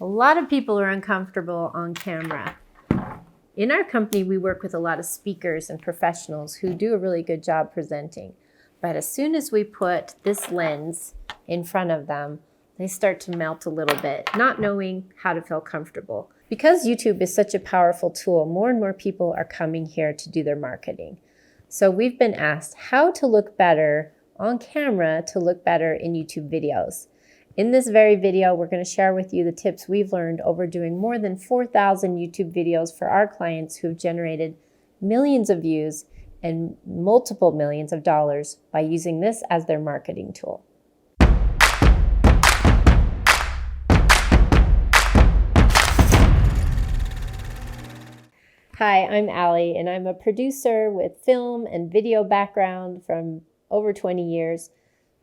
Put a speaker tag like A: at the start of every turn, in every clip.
A: A lot of people are uncomfortable on camera. In our company, we work with a lot of speakers and professionals who do a really good job presenting. But as soon as we put this lens in front of them, they start to melt a little bit, not knowing how to feel comfortable. Because YouTube is such a powerful tool, more and more people are coming here to do their marketing. So we've been asked how to look better on camera to look better in YouTube videos. In this very video, we're going to share with you the tips we've learned over doing more than 4,000 YouTube videos for our clients who've generated millions of views and multiple millions of dollars by using this as their marketing tool. Hi, I'm Allie, and I'm a producer with film and video background from over 20 years.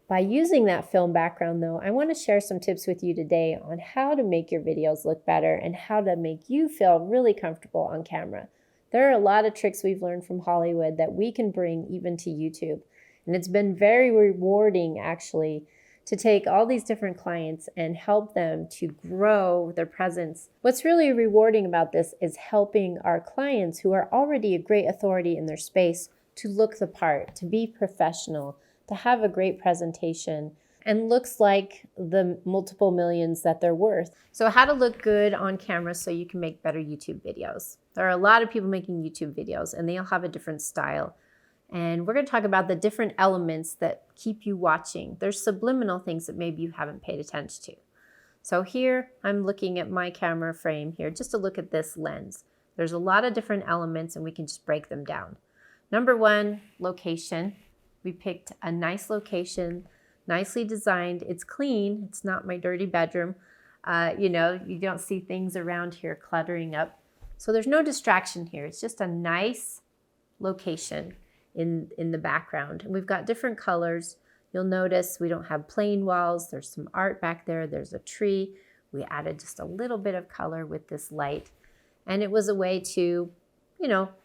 A: By using that film background, though, I want to share some tips with you today on how to make your videos look better and how to make you feel really comfortable on camera. There are a lot of tricks we've learned from Hollywood that we can bring even to YouTube. And it's been very rewarding, actually, to take all these different clients and help them to grow their presence. What's really rewarding about this is helping our clients who are already a great authority in their space to look the part, to be professional, to have a great presentation, and looks like the multiple millions that they're worth. So how to look good on camera so you can make better YouTube videos. There are a lot of people making YouTube videos and they all have a different style. And we're going to talk about the different elements that keep you watching. There's subliminal things that maybe you haven't paid attention to. So here I'm looking at my camera frame here just to look at this lens. There's a lot of different elements and we can just break them down. Number one, location. We picked a nice location, nicely designed. It's clean. It's not my dirty bedroom. You don't see things around here cluttering up. So there's no distraction here. It's just a nice location in the background. And we've got different colors. You'll notice we don't have plain walls. There's some art back there. There's a tree. We added just a little bit of color with this light. And it was a way to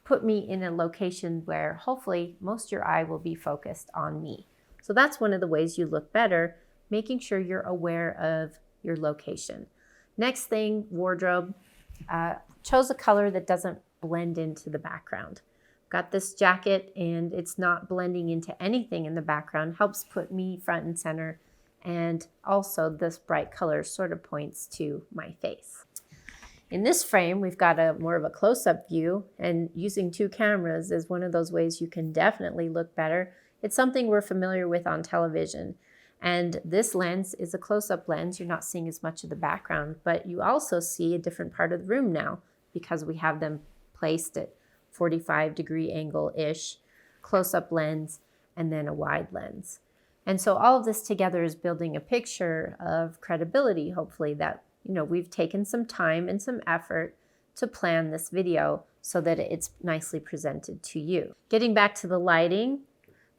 A: put me in a location where hopefully most of your eye will be focused on me. So that's one of the ways you look better, making sure you're aware of your location. Next thing, wardrobe. Chose a color that doesn't blend into the background. Got this jacket and it's not blending into anything in the background, helps put me front and center. And also this bright color sort of points to my face. In this frame, we've got more of a close-up view, and using two cameras is one of those ways you can definitely look better. It's something we're familiar with on television. And this lens is a close-up lens. You're not seeing as much of the background, but you also see a different part of the room now because we have them placed at 45-degree angle-ish, close-up lens, and then a wide lens. And so all of this together is building a picture of credibility, hopefully, that we've taken some time and some effort to plan this video so that it's nicely presented to you. Getting back to the lighting,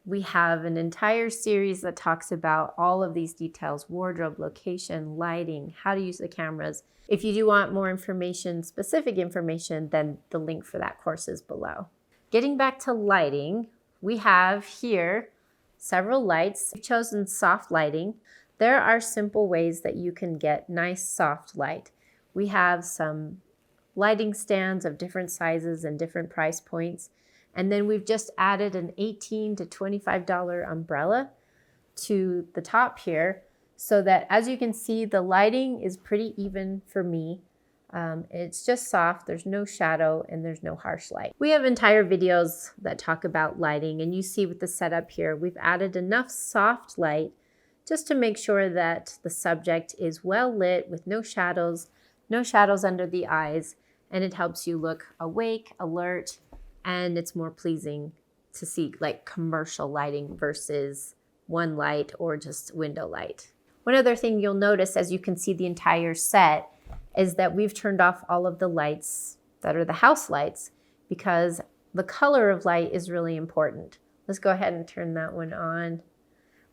A: we have an entire series that talks about all of these details: wardrobe, location, lighting, how to use the cameras. If you do want more information, specific information, then the link for that course is below. Getting back to lighting, we have here several lights. We've chosen soft lighting. There are simple ways that you can get nice soft light. We have some lighting stands of different sizes and different price points. And then we've just added an $18 to $25 umbrella to the top here so that, as you can see, the lighting is pretty even for me. It's just soft, there's no shadow, and there's no harsh light. We have entire videos that talk about lighting, and you see with the setup here, we've added enough soft light just to make sure that the subject is well lit with no shadows under the eyes, and it helps you look awake, alert, and it's more pleasing to see like commercial lighting versus one light or just window light. One other thing you'll notice as you can see the entire set is that we've turned off all of the lights that are the house lights because the color of light is really important. Let's go ahead and turn that one on.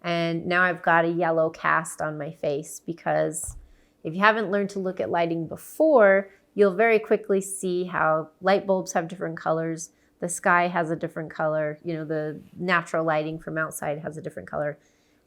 A: And now I've got a yellow cast on my face because if you haven't learned to look at lighting before, you'll very quickly see how light bulbs have different colors. The sky has a different color. The natural lighting from outside has a different color.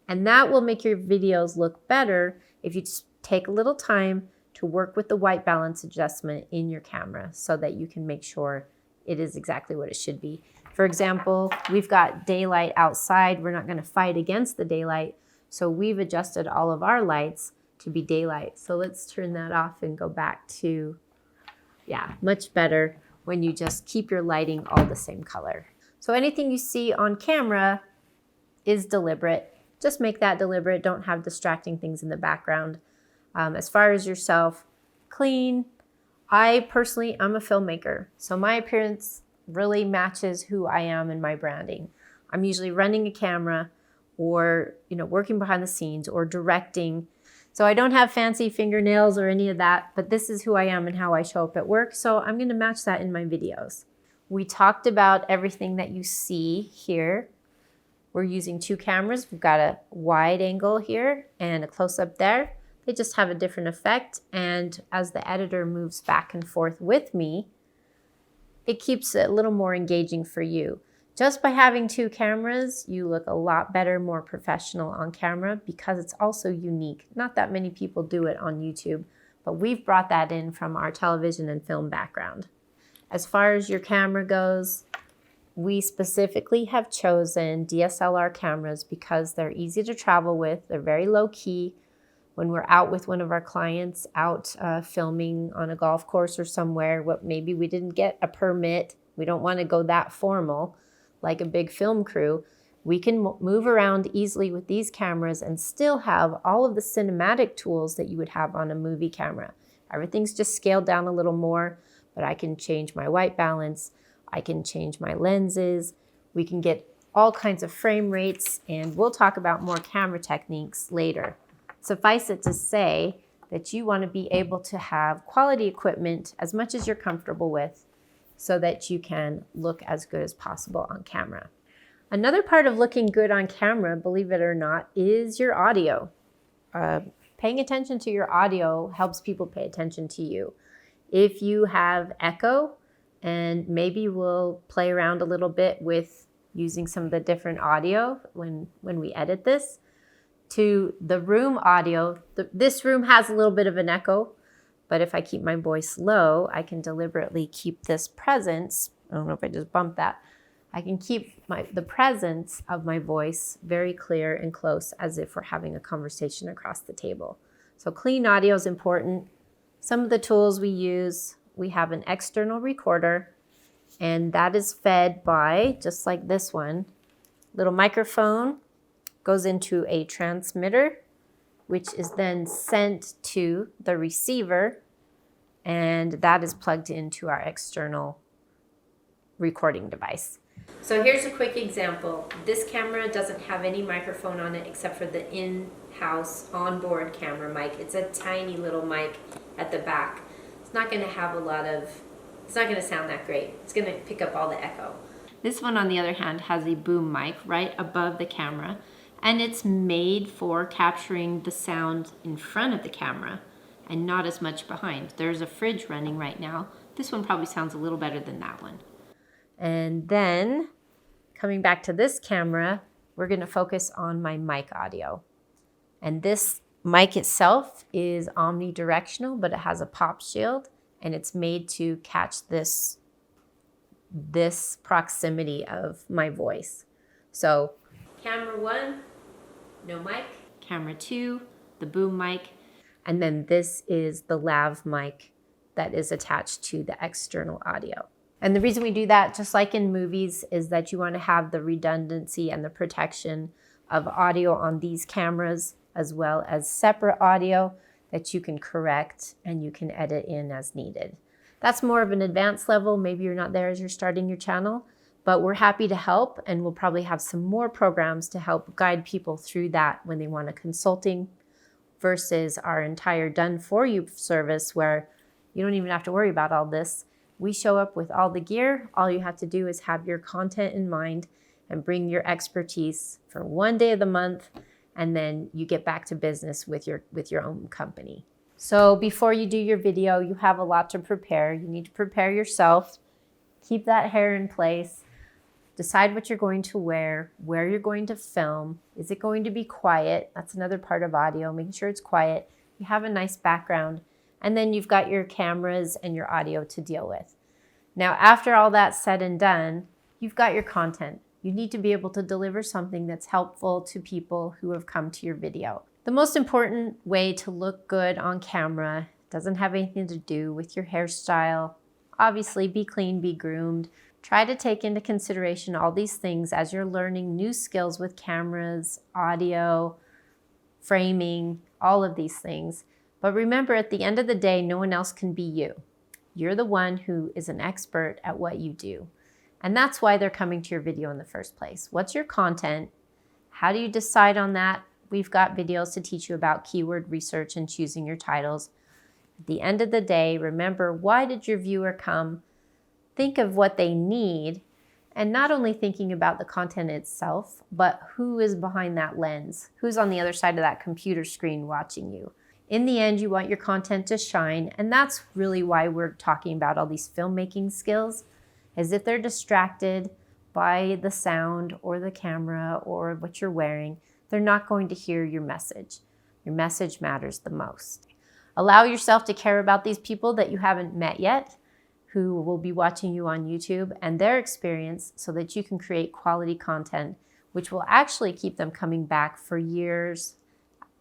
A: And that will make your videos look better if you just take a little time to work with the white balance adjustment in your camera so that you can make sure it is exactly what it should be. For example, we've got daylight outside. We're not going to fight against the daylight. So we've adjusted all of our lights to be daylight. So let's turn that off and go back to, yeah, much better when you just keep your lighting all the same color. So anything you see on camera is deliberate. Just make that deliberate. Don't have distracting things in the background. As far as yourself, clean. I'm a filmmaker, so my appearance really matches who I am in my branding. I'm usually running a camera or, working behind the scenes or directing. So I don't have fancy fingernails or any of that, but this is who I am and how I show up at work. So I'm going to match that in my videos. We talked about everything that you see here. We're using 2 cameras. We've got a wide angle here and a close-up there. They just have a different effect. And as the editor moves back and forth with me, it keeps it a little more engaging for you. Just by having 2 cameras, you look a lot better, more professional on camera because it's also unique. Not that many people do it on YouTube, but we've brought that in from our television and film background. As far as your camera goes, we specifically have chosen DSLR cameras because they're easy to travel with. They're very low key. When we're out with one of our clients, out filming on a golf course or somewhere, maybe we didn't get a permit, we don't want to go that formal like a big film crew, we can move around easily with these cameras and still have all of the cinematic tools that you would have on a movie camera. Everything's just scaled down a little more, but I can change my white balance, I can change my lenses, we can get all kinds of frame rates, and we'll talk about more camera techniques later. Suffice it to say that you want to be able to have quality equipment as much as you're comfortable with so that you can look as good as possible on camera. Another part of looking good on camera, believe it or not, is your audio. Paying attention to your audio helps people pay attention to you. If you have echo, and maybe we'll play around a little bit with using some of the different audio when we edit this, to the room audio. This room has a little bit of an echo, but if I keep my voice low, I can deliberately keep this presence. I don't know if I just bumped that. I can keep the presence of my voice very clear and close as if we're having a conversation across the table. So clean audio is important. Some of the tools we use, we have an external recorder, and that is fed by, just like this one, little microphone, goes into a transmitter, which is then sent to the receiver, and that is plugged into our external recording device. So here's a quick example. This camera doesn't have any microphone on it except for the in-house onboard camera mic. It's a tiny little mic at the back. It's not going to have it's not going to sound that great. It's going to pick up all the echo. This one, on the other hand, has a boom mic right above the camera, and it's made for capturing the sound in front of the camera and not as much behind. There's a fridge running right now. This one probably sounds a little better than that one. And then coming back to this camera, we're going to focus on my mic audio. And this mic itself is omnidirectional, but it has a pop shield, and it's made to catch this proximity of my voice. So camera 1, no mic. Camera 2, the boom mic. And then this is the lav mic that is attached to the external audio. And the reason we do that, just like in movies, is that you want to have the redundancy and the protection of audio on these cameras, as well as separate audio that you can correct and you can edit in as needed. That's more of an advanced level. Maybe you're not there as you're starting your channel, but we're happy to help, and we'll probably have some more programs to help guide people through that when they want a consulting versus our entire done-for-you service where you don't even have to worry about all this. We show up with all the gear. All you have to do is have your content in mind and bring your expertise for one day of the month, and then you get back to business with your own company. So before you do your video, you have a lot to prepare. You need to prepare yourself, keep that hair in place, decide what you're going to wear, where you're going to film. Is it going to be quiet? That's another part of audio, making sure it's quiet. You have a nice background. And then you've got your cameras and your audio to deal with. Now, after all that's said and done, you've got your content. You need to be able to deliver something that's helpful to people who have come to your video. The most important way to look good on camera doesn't have anything to do with your hairstyle. Obviously, be clean, be groomed. Try to take into consideration all these things as you're learning new skills with cameras, audio, framing, all of these things. But remember, at the end of the day, no one else can be you. You're the one who is an expert at what you do. And that's why they're coming to your video in the first place. What's your content? How do you decide on that? We've got videos to teach you about keyword research and choosing your titles. At the end of the day, remember, why did your viewer come? Think of what they need, and not only thinking about the content itself, but who is behind that lens, who's on the other side of that computer screen watching you. In the end, you want your content to shine, and that's really why we're talking about all these filmmaking skills, is if they're distracted by the sound or the camera or what you're wearing, they're not going to hear your message. Your message matters the most. Allow yourself to care about these people that you haven't met yet, who will be watching you on YouTube, and their experience, so that you can create quality content, which will actually keep them coming back for years,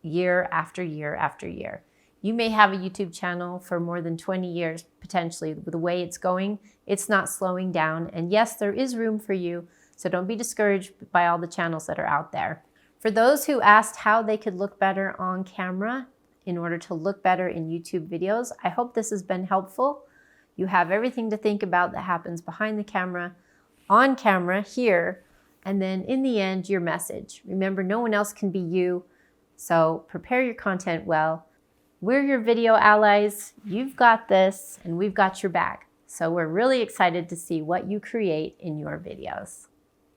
A: year after year after year. You may have a YouTube channel for more than 20 years, potentially. The way it's going, it's not slowing down. And yes, there is room for you, so don't be discouraged by all the channels that are out there. For those who asked how they could look better on camera in order to look better in YouTube videos, I hope this has been helpful. You have everything to think about that happens behind the camera, on camera, here, and then in the end, your message. Remember, no one else can be you, so prepare your content well. We're your video allies. You've got this, and we've got your back. So we're really excited to see what you create in your videos.